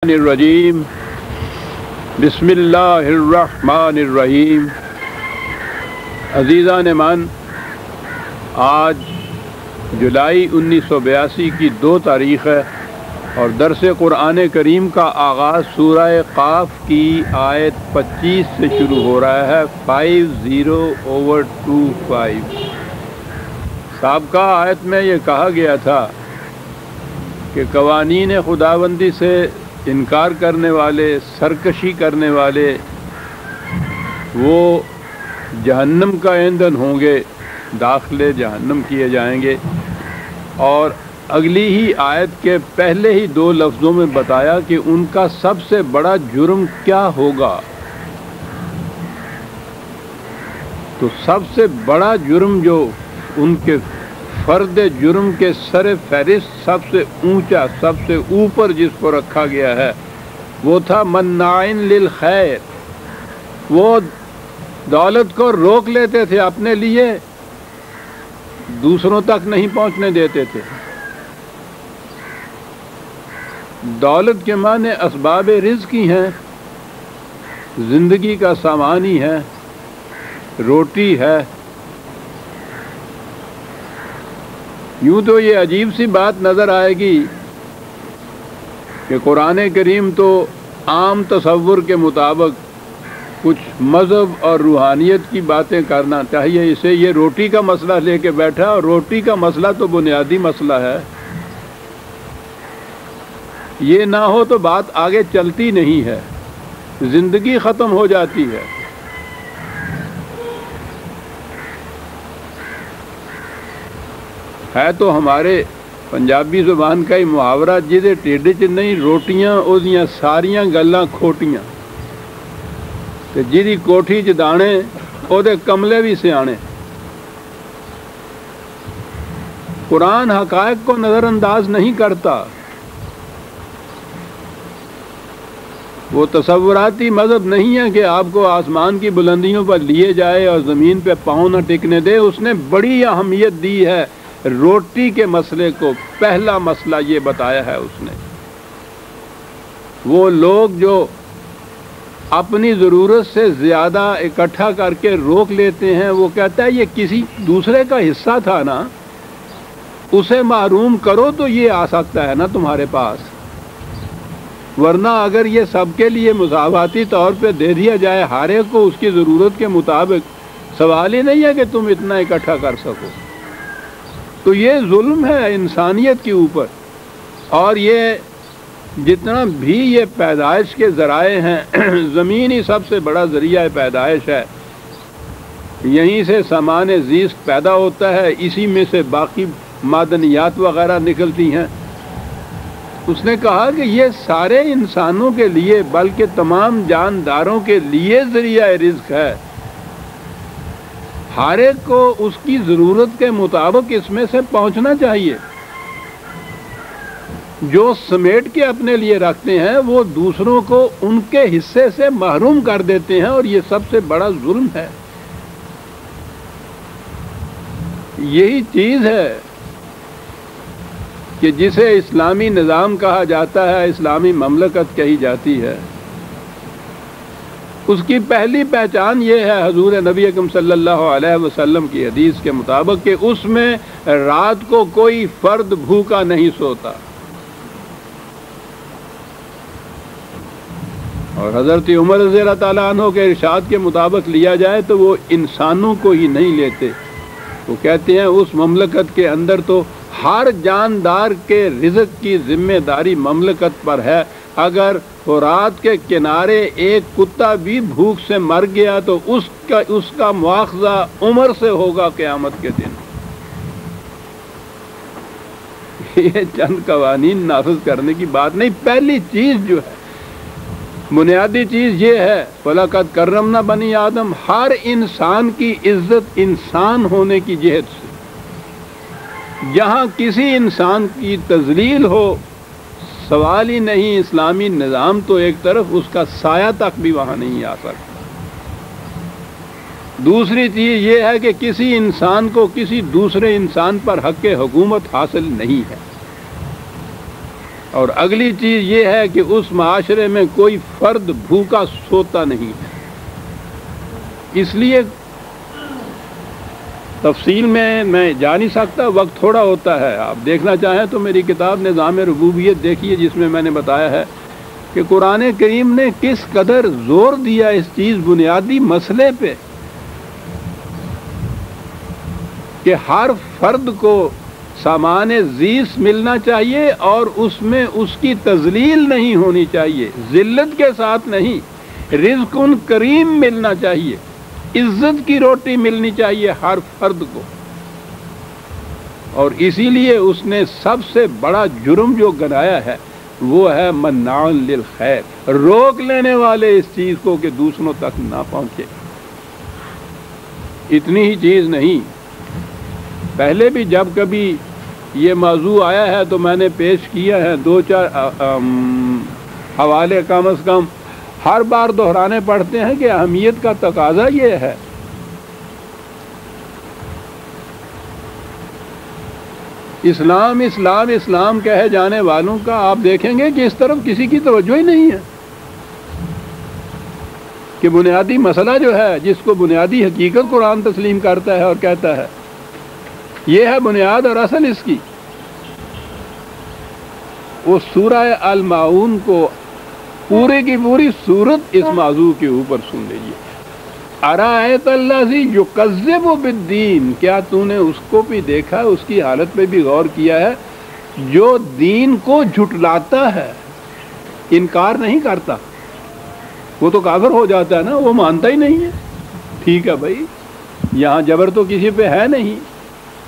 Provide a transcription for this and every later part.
الرجیم بسم اللہ الرحمن الرحیم۔ عزیزان من، آج جولائی 1982 کی 2 تاریخ ہے اور درس قرآن کریم کا آغاز سورہ قاف کی آیت 25 سے شروع ہو رہا ہے۔ 50/25۔ سابقہ آیت میں یہ کہا گیا تھا کہ قوانین خداوندی سے انکار کرنے والے، سرکشی کرنے والے، وہ جہنم کا ایندھن ہوں گے، داخلے جہنم کیے جائیں گے۔ اور اگلی ہی آیت کے پہلے ہی 2 لفظوں میں بتایا کہ ان کا سب سے بڑا جرم کیا ہوگا۔ تو سب سے بڑا جرم جو ان کے فرد جرم کے سر فہرست سب سے اونچا، سب سے اوپر جس کو رکھا گیا ہے، وہ تھا مناعٍ للخیر۔ وہ دولت کو روک لیتے تھے اپنے لیے، دوسروں تک نہیں پہنچنے دیتے تھے۔ دولت کے معنی اسباب رزق ہی ہیں، زندگی کا سامان ہی ہے، روٹی ہے۔ یوں تو یہ عجیب سی بات نظر آئے گی کہ قرآن کریم تو عام تصور کے مطابق کچھ مذہب اور روحانیت کی باتیں کرنا چاہیے، اسے یہ روٹی کا مسئلہ لے کے بیٹھا، اور روٹی کا مسئلہ تو بنیادی مسئلہ ہے۔ یہ نہ ہو تو بات آگے چلتی نہیں ہے، زندگی ختم ہو جاتی ہے۔ ہے تو ہمارے پنجابی زبان کا ہی محاورہ، جہدے ٹھڈ چ نہیں روٹیاں اودیاں ساریاں گلاں کھوٹیاں، تے جہدی کوٹھی چ دانے اودے کملے بھی سیانے۔ قرآن حقائق کو نظر انداز نہیں کرتا۔ وہ تصوراتی مذہب نہیں ہے کہ آپ کو آسمان کی بلندیوں پر لیے جائے اور زمین پہ پاؤں نہ ٹکنے دے۔ اس نے بڑی اہمیت دی ہے روٹی کے مسئلے کو، پہلا مسئلہ یہ بتایا ہے اس نے۔ وہ لوگ جو اپنی ضرورت سے زیادہ اکٹھا کر کے روک لیتے ہیں، وہ کہتا ہے یہ کسی دوسرے کا حصہ تھا نا، اسے محروم کرو تو یہ آ سکتا ہے نا تمہارے پاس، ورنہ اگر یہ سب کے لیے مساواتی طور پہ دے دیا جائے ہر ایک کو اس کی ضرورت کے مطابق، سوال ہی نہیں ہے کہ تم اتنا اکٹھا کر سکو۔ تو یہ ظلم ہے انسانیت کے اوپر۔ اور یہ جتنا بھی یہ پیدائش کے ذرائع ہیں، زمین ہی سب سے بڑا ذریعہ پیدائش ہے، یہیں سے سامان زیست پیدا ہوتا ہے، اسی میں سے باقی معدنیات وغیرہ نکلتی ہیں۔ اس نے کہا کہ یہ سارے انسانوں کے لیے بلکہ تمام جانداروں کے لیے ذریعہ رزق ہے، ہر ایک کو اس کی ضرورت کے مطابق اس میں سے پہنچنا چاہیے۔ جو سمیٹ کے اپنے لیے رکھتے ہیں وہ دوسروں کو ان کے حصے سے محروم کر دیتے ہیں، اور یہ سب سے بڑا ظلم ہے۔ یہی چیز ہے کہ جسے اسلامی نظام کہا جاتا ہے، اسلامی مملکت کہی جاتی ہے، اس کی پہلی پہچان یہ ہے حضور نبی اکرم صلی اللہ علیہ وسلم کی حدیث کے مطابق کہ اس میں رات کو کوئی فرد بھوکا نہیں سوتا۔ اور حضرت عمر رضی اللہ تعالیٰ عنہ کے ارشاد کے مطابق لیا جائے تو وہ انسانوں کو ہی نہیں لیتے، وہ کہتے ہیں اس مملکت کے اندر تو ہر جاندار کے رزق کی ذمہ داری مملکت پر ہے۔ اگر فرات کے کنارے ایک کتا بھی بھوک سے مر گیا تو اس کا مواخذہ عمر سے ہوگا قیامت کے دن۔ یہ چند قوانین نافذ کرنے کی بات نہیں، پہلی چیز جو ہے، بنیادی چیز یہ ہے وَلَقَدْ كَرَّمْنَا بَنِي آدم، ہر انسان کی عزت انسان ہونے کی جہت سے۔ جہاں کسی انسان کی تذلیل ہو، سوال ہی نہیں، اسلامی نظام تو ایک طرف، اس کا سایہ تک بھی وہاں نہیں آ سکتا۔ دوسری چیز یہ ہے کہ کسی انسان کو کسی دوسرے انسان پر حق حکومت حاصل نہیں ہے۔ اور اگلی چیز یہ ہے کہ اس معاشرے میں کوئی فرد بھوکا سوتا نہیں ہے. اس لیے تفصیل میں جا نہیں سکتا، وقت تھوڑا ہوتا ہے. آپ دیکھنا چاہیں تو میری کتاب نظام ربوبیت دیکھیے، جس میں نے بتایا ہے کہ قرآن کریم نے کس قدر زور دیا اس چیز بنیادی مسئلے پہ کہ ہر فرد کو سامان زیست ملنا چاہیے اور اس میں اس کی تذلیل نہیں ہونی چاہیے، ذلت کے ساتھ نہیں. رزق کریم ملنا چاہیے، عزت کی روٹی ملنی چاہیے ہر فرد کو. اور اسی لیے اس نے سب سے بڑا جرم جو گنایا ہے وہ ہے مناع للخیر، روک لینے والے اس چیز کو کہ دوسروں تک نہ پہنچے. اتنی ہی چیز نہیں، پہلے بھی جب کبھی یہ موضوع آیا ہے تو میں نے پیش کیا ہے 2-4 حوالے کم از کم ہر بار دہرانے پڑتے ہیں کہ اہمیت کا تقاضا یہ ہے. اسلام اسلام اسلام کہے جانے والوں کا آپ دیکھیں گے کہ اس طرف کسی کی توجہ ہی نہیں ہے کہ بنیادی مسئلہ جو ہے، جس کو بنیادی حقیقت قرآن تسلیم کرتا ہے اور کہتا ہے یہ ہے بنیاد اور اصل اس کی. وہ سورہ الماعون کو پورے کی پوری صورت اس موضوع کے اوپر سن لیجیے. ارأیت الذی یکذب بالدین، کیا تو نے اس کو بھی دیکھا، اس کی حالت پہ بھی غور کیا ہے جو دین کو جھٹلاتا ہے، انکار نہیں کرتا. وہ تو کافر ہو جاتا ہے نا، وہ مانتا ہی نہیں ہے. ٹھیک ہے بھائی، یہاں جبر تو کسی پہ ہے نہیں،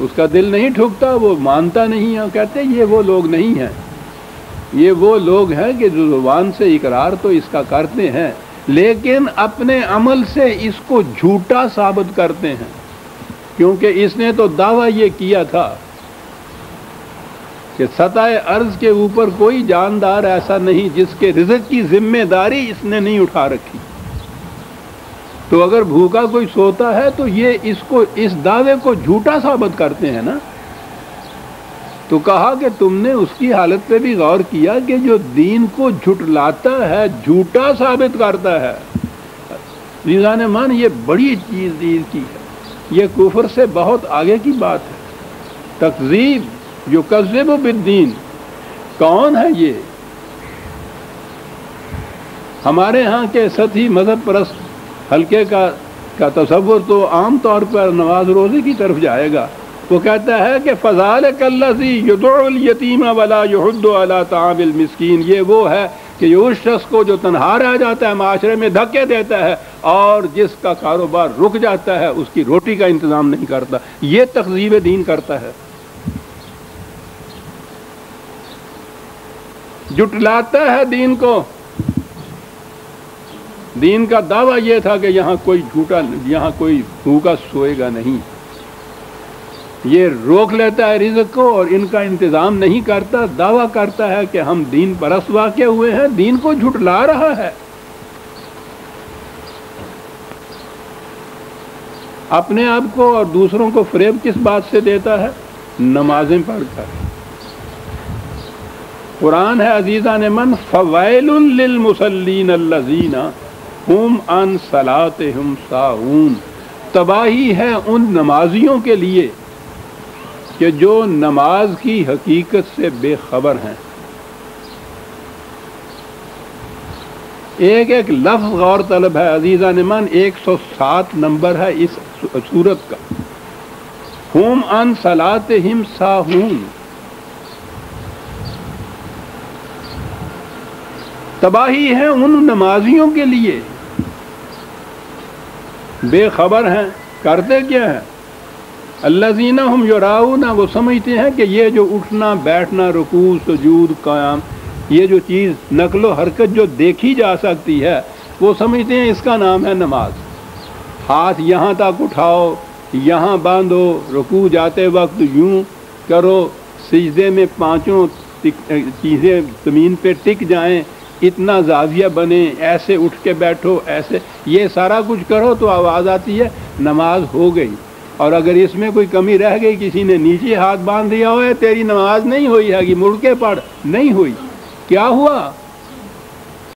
اس کا دل نہیں ٹھکتا، وہ مانتا نہیں ہے. کہتے یہ وہ لوگ نہیں ہیں، یہ وہ لوگ ہیں کہ جو زبان سے اقرار تو اس کا کرتے ہیں لیکن اپنے عمل سے اس کو جھوٹا ثابت کرتے ہیں، کیونکہ اس نے تو دعویٰ یہ کیا تھا کہ سطح ارض کے اوپر کوئی جاندار ایسا نہیں جس کے رزق کی ذمہ داری اس نے نہیں اٹھا رکھی. تو اگر بھوکا کوئی سوتا ہے تو یہ اس دعوے کو جھوٹا ثابت کرتے ہیں نا. تو کہا کہ تم نے اس کی حالت پہ بھی غور کیا کہ جو دین کو جھٹلاتا ہے، جھوٹا ثابت کرتا ہے. ریزان مان یہ بڑی چیز دین کی ہے، یہ کفر سے بہت آگے کی بات ہے. تکذیب یکذب بالدین، کون ہے یہ؟ ہمارے ہاں کے سطحی مذہب پرست حلقے کا تصور تو عام طور پر نماز روزے کی طرف جائے گا. وہ کہتا ہے کہ فذلک الذی یدعو الیتیم ولا یحض علی طعام المسکین، یہ وہ ہے کہ یہ اس شخص کو جو تنہا رہ جاتا ہے، معاشرے میں دھکے دیتا ہے اور جس کا کاروبار رک جاتا ہے، اس کی روٹی کا انتظام نہیں کرتا. یہ تکذیب دین کرتا ہے، جھٹلاتا ہے دین کو. دین کا دعویٰ یہ تھا کہ یہاں کوئی بھوکا سوئے گا نہیں. یہ روک لیتا ہے رزق کو اور ان کا انتظام نہیں کرتا، دعویٰ کرتا ہے کہ ہم دین پرست واقع ہوئے ہیں، دین کو جھٹلا رہا ہے. اپنے آپ کو اور دوسروں کو فریب کس بات سے دیتا ہے؟ نمازیں پڑھ کر. قرآن ہے عزیزان من، فویل للمصلین الذین ہم عن صلاتہم ساہون، تباہی ہے ان نمازیوں کے لیے کہ جو نماز کی حقیقت سے بے خبر ہیں. ایک لفظ غور طلب ہے عزیزان من، 107 نمبر ہے اس سورت کا. ہم عن صلاتہم ساہون، تباہی ہے ان نمازیوں کے لیے بے خبر ہیں. کرتے کیا ہیں؟ الذین ہم یراؤن، وہ سمجھتے ہیں کہ یہ جو اٹھنا بیٹھنا، رکوع سجود قیام، یہ جو چیز نقل و حرکت جو دیکھی جا سکتی ہے، وہ سمجھتے ہیں اس کا نام ہے نماز. ہاتھ یہاں تک اٹھاؤ، یہاں باندھو، رکوع جاتے وقت یوں کرو، سجدے میں 5 چیزیں زمین پہ ٹک جائیں، اتنا زاویہ بنے، ایسے اٹھ کے بیٹھو، ایسے یہ سارا کچھ کرو تو آواز آتی ہے نماز ہو گئی. اور اگر اس میں کوئی کمی رہ گئی، کسی نے نیچے ہاتھ باندھ دیا ہوئے، تیری نماز نہیں ہوئی ہے کہ مڑ کے پڑھ، نہیں ہوئی. کیا ہوا؟